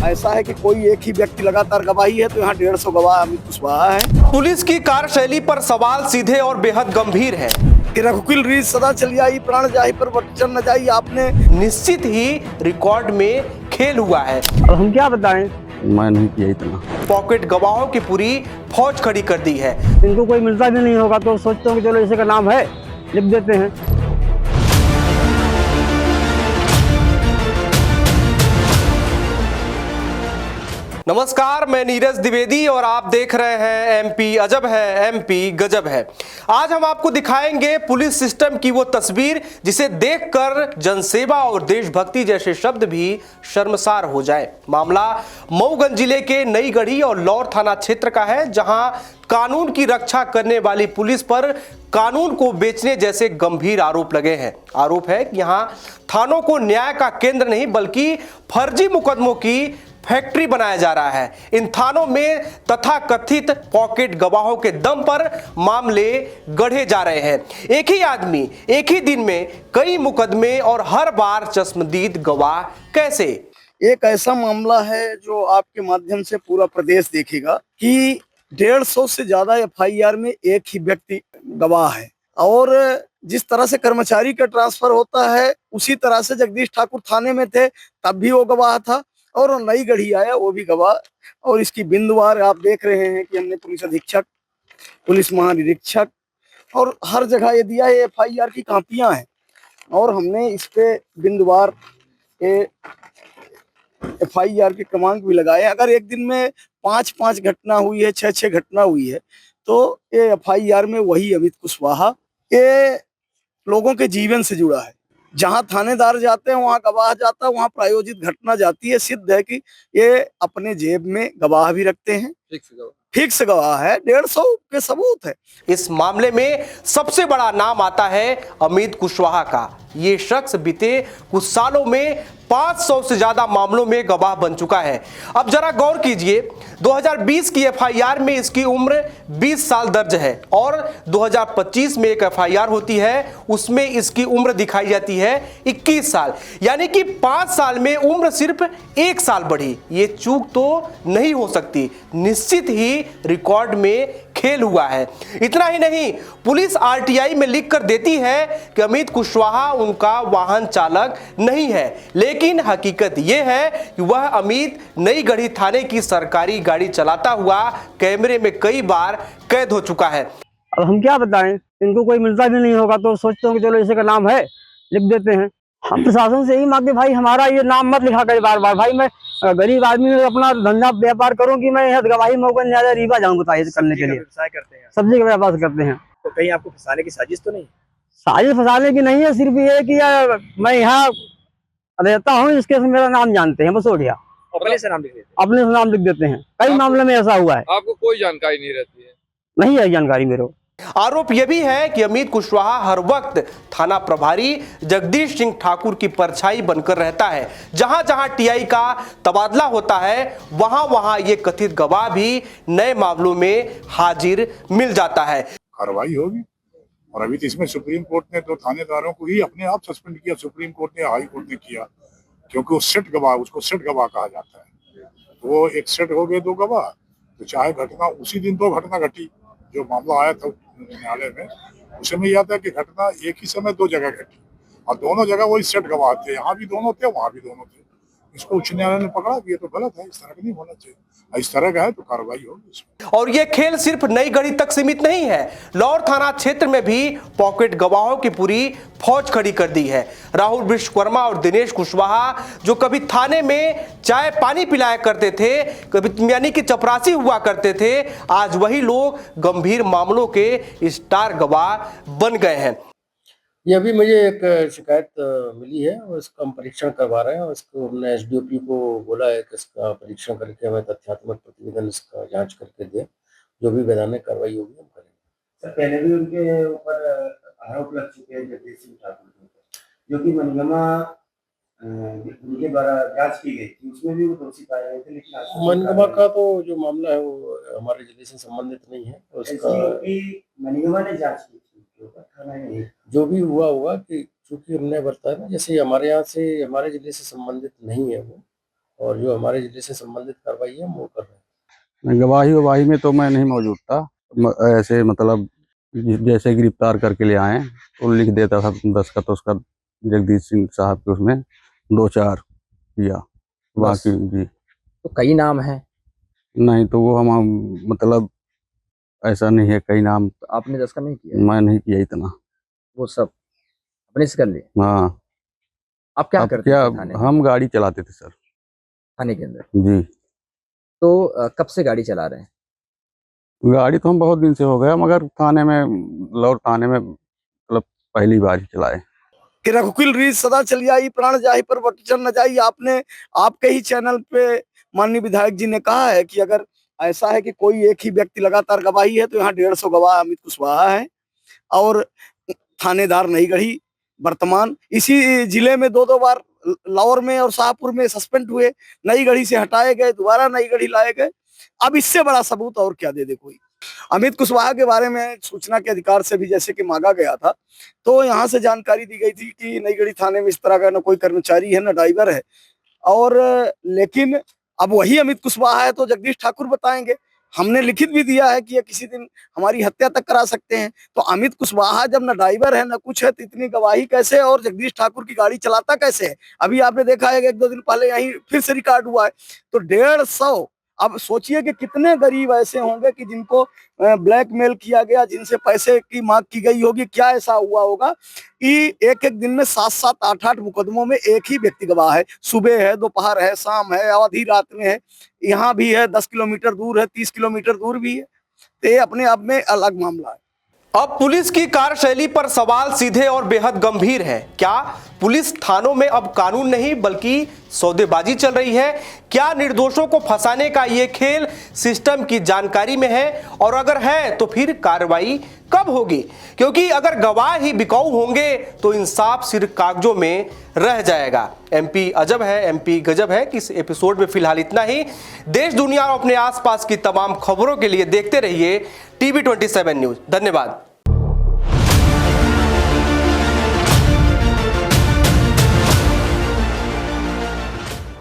ऐसा है कि कोई एक ही व्यक्ति लगातार गवाही है तो यहाँ 150 गवाह अमित कुशवाहा है। पुलिस की कार्यशैली पर सवाल सीधे और बेहद गंभीर है कि रघुकुल रीत सदा चली आई, प्राण जाहि पर वचन न जाई। आपने निश्चित ही रिकॉर्ड में खेल हुआ है। अब हम क्या बताएं, मैं नहीं किया इतना। पॉकेट गवाहों की पूरी फौज खड़ी कर दी है। इनको कोई मिलता भी नहीं होगा तो सोचते हो कि चलो इसी का नाम है, लिख देते हैं। नमस्कार, मैं नीरज द्विवेदी और आप देख रहे हैं एमपी अजब है, एमपी गजब है। आज हम आपको दिखाएंगे पुलिस सिस्टम की वो तस्वीर जिसे देखकर जनसेवा और देशभक्ति जैसे शब्द भी शर्मसार हो जाए। मामला मऊगंज जिले के नई गढ़ी और लौर थाना क्षेत्र का है, जहां कानून की रक्षा करने वाली पुलिस पर कानून को बेचने जैसे गंभीर आरोप लगे हैं। आरोप है कि यहां थानों को न्याय का केंद्र नहीं बल्कि फर्जी मुकदमों की फैक्ट्री बनाया जा रहा है। इन थानों में तथाकथित पॉकेट गवाहों के दम पर मामले गढ़े जा रहे हैं। एक ही आदमी एक ही दिन में कई मुकदमे और हर बार चश्मदीद गवाह कैसे? एक ऐसा मामला है जो आपके माध्यम से पूरा प्रदेश देखेगा कि 150 से ज्यादा एफआईआर में एक ही व्यक्ति गवाह है। और जिस तरह से कर्मचारी का ट्रांसफर होता है उसी तरह से जगदीश ठाकुर थाने में थे तब भी वो गवाह था, और नई गढ़ी आया वो भी गवाह। और इसकी बिंदुवार आप देख रहे हैं कि हमने पुलिस अधीक्षक, पुलिस महानिरीक्षक और हर जगह ये दिया है। एफआईआर की कापियां हैं और हमने इस पे बिंदुवार एफआईआर के क्रमांक भी लगाए। अगर एक दिन में 5-5 घटना हुई है, 6-6 घटना हुई है, तो ये एफआईआर में वही अमित कुशवाहा ये लोगों के जीवन से जुड़ा है। जहां थानेदार जाते हैं वहां गवाह जाता है, वहां प्रायोजित घटना जाती है। सिद्ध है कि ये अपने जेब में गवाह भी रखते हैं, फिक्स गवाह है, 150 के सबूत है। इस मामले में सबसे बड़ा नाम आता है अमित कुशवाहा का। ये शख्स बीते कुछ सालों में 500 से ज्यादा मामलों में गवाह बन चुका है। अब जरा गौर कीजिए, 2020 की एफआईआर में इसकी उम्र 20 साल दर्ज है और 2025 में एक एफआईआर होती है, उसमें इसकी उम्र दिखाई जाती है 21 साल। यानी कि 5 साल में उम्र सिर्फ 1 साल बढ़ी। ये चूक तो नहीं हो सकती, निश्चित ही रिकॉर्ड में खेल हुआ है। इतना ही नहीं, पुलिस आरटीआई में लिख कर देती है कि अमित कुशवाहा उनका वाहन चालक नहीं है, लेकिन हकीकत यह है कि वह अमित नई गढ़ी थाने की सरकारी गाड़ी चलाता हुआ कैमरे में कई बार कैद हो चुका है। अब हम क्या बताएं, इनको कोई मिलता भी नहीं होगा तो सोचते हो कि चलो इसी का नाम है, लिख देते हैं। हम प्रशासन से यही मांगते, भाई हमारा ये नाम मत लिखा करे बार बार। भाई मैं गरीब आदमी अपना धंधा व्यापार करूं कि मैं यहाँ गवाही मऊगंज न्यायालय रीवा जाऊं बताइए करने के लिए। व्यवसाय करते हैं, सब्जी का व्यापार करते हैं। तो कहीं आपको फंसाने की साजिश तो नहीं? साजिश फंसाने की नहीं है, सिर्फ ये कि मैं यहाँ रहता हूँ, इसके से मेरा नाम जानते हैं, बस हो गया। अपने से नाम लिख देते अपने से नाम लिख देते हैं। कई मामले में ऐसा हुआ है। आपको कोई जानकारी नहीं रहती है? नहीं है जानकारी मेरे को। आरोप यह भी है कि अमित कुशवाहा हर वक्त थाना प्रभारी जगदीश सिंह ठाकुर की परछाई बनकर रहता है। जहां जहां टीआई का तबादला होता है वहां वहां ये कथित गवाह भी नए मामलों में हाजिर मिल जाता है। कार्रवाई होगी। और अभी तो इसमें सुप्रीम कोर्ट ने तो थानेदारों को ही अपने आप सस्पेंड किया, सुप्रीम कोर्ट ने, हाई कोर्ट ने किया, क्योंकि वो सेट गवाह, उसको सेट गवाह कहा जाता है। तो वो एक सेट हो गए 2 गवाह, तो चाहे घटना उसी दिन 2 घटना घटी। जो मामला आया था न्यायालय में उसमें यह था कि घटना एक ही समय 2 जगह घटी और दोनों जगह वही सेट गवाह थे। यहाँ भी दोनों थे, वहां भी दोनों थे। इसको उच्च न्यायालय ने पकड़ा कि ये तो गलत है, इस तरह का नहीं होना चाहिए। इस तरह का है तो कार्रवाई होगी इसमें। और ये खेल सिर्फ नई गढ़ी तक सीमित नहीं है। लौर थाना क्षेत्र में भी पॉकेट गवाहों की पूरी फौज खड़ी कर दी है। राहुल विश्वकर्मा और दिनेश कुशवाहा, जो कभी थाने में चाय पानी पिलाया करते थे, कभी यानी कि चपरासी हुआ करते थे, आज वही लोग गंभीर मामलों के स्टार गवाह बन गए हैं। ये अभी मुझे एक शिकायत मिली है और इसका हम परीक्षण करवा रहे हैं और इसको हमने एसडीओपी को बोला है कि इसका परीक्षण करके हमें तथ्यात्मक प्रतिवेदन इसका जांच करके दे, जो भी वैधानिक कार्रवाई होगी हम करेंगे। सर, पहले भी उनके ऊपर आरोप लग चुके हैं जगदीश सिंह ठाकुर के ऊपर, जो कि मनगमा उनके द्वारा जांच की गई थी, उसमें भी वो दोषी पाए गए थे। लेकिन मनगमा का तो जो मामला है वो हमारे जिले से संबंधित नहीं है। उसका मनगमा ने जांच की थी थाना में। जो भी हुआ कि चूंकि हमने बताया ना, जैसे हमारे यहाँ से, हमारे जिले से संबंधित नहीं है वो, और जो हमारे जिले से संबंधित कार्रवाई है हम वो कर रहे हैं। गवाही में तो मैं नहीं मौजूद था। ऐसे मतलब जैसे गिरफ्तार करके ले आए तो लिख देता था दस्तखत उसका जगदीश सिंह साहब के, उसमें 2-4 किया, बाकी जी तो कई नाम हैं, नहीं। तो वो हम मतलब ऐसा नहीं है, कई नाम तो आपने दस्तखत नहीं किया? मैं नहीं किया इतना। वो सब अपने से कर लिए? हाँ। आप क्या अब करते क्या, थे थाने में? हम गाड़ी चलाते थे सर। थाने के अंदर? जी। तो कब से गाड़ी चला रहे हैं? गाड़ी तो हम बहुत दिन से हो गया, मगर थाने में, लौर थाने में मतलब पहली बार ही चलाए। कि रघुकुल रीत सदा चली आई, प्राण जाहि पर वचन न जाई। आपने आपके ही चैनल पे माननीय विधायक जी ने कहा है कि अगर ऐसा है कि कोई एक ही व्यक्ति लगातार गवाही है तो यहाँ 150 गवाह अमित कुशवाहा है। और थानेदार नई गढ़ी वर्तमान इसी जिले में 2-2 बार लाहौर में और शाहपुर में सस्पेंड हुए, नई गढ़ी से हटाए गए, दोबारा नई गढ़ी लाए गए। अब इससे बड़ा सबूत और क्या दे दे कोई। अमित कुशवाहा के बारे में सूचना के अधिकार से भी जैसे कि मांगा गया था, तो यहाँ से जानकारी दी गई थी कि नई गढ़ी थाने में इस तरह का न कोई कर्मचारी है न ड्राइवर है। और लेकिन अब वही अमित कुशवाहा है तो जगदीश ठाकुर बताएंगे। हमने लिखित भी दिया है कि ये किसी दिन हमारी हत्या तक करा सकते हैं। तो अमित कुशवाहा जब न ड्राइवर है न कुछ है तो इतनी गवाही कैसे, और जगदीश ठाकुर की गाड़ी चलाता कैसे है? अभी आपने देखा है कि 1-2 दिन पहले यहीं फिर से रिकॉर्ड हुआ है। तो 150, अब सोचिए कि कितने गरीब ऐसे होंगे कि जिनको ब्लैकमेल किया गया, जिनसे पैसे की मांग की गई होगी। क्या ऐसा हुआ होगा कि एक-एक दिन में 7-7, 8-8 मुकदमों में एक ही व्यक्ति गवाह है। सुबह है, दोपहर है, शाम है, आधी रात में है, यहाँ भी है, 10 किलोमीटर दूर है, 30 किलोमीटर दूर भी है। तो ये अपने आप में अलग मामला है। अब पुलिस की कार्यशैली पर सवाल सीधे और बेहद गंभीर है। क्या पुलिस थानों में अब कानून नहीं बल्कि सौदेबाजी चल रही है? क्या निर्दोषों को फंसाने का ये खेल सिस्टम की जानकारी में है? और अगर है तो फिर कार्रवाई कब होगी? क्योंकि अगर गवाह ही बिकाऊ होंगे तो इंसाफ सिर्फ कागजों में रह जाएगा। एमपी अजब है, एमपी गजब है कि इस एपिसोड में फिलहाल इतना ही। देश दुनिया और अपने आसपास की तमाम खबरों के लिए देखते रहिए TV 27 न्यूज। धन्यवाद।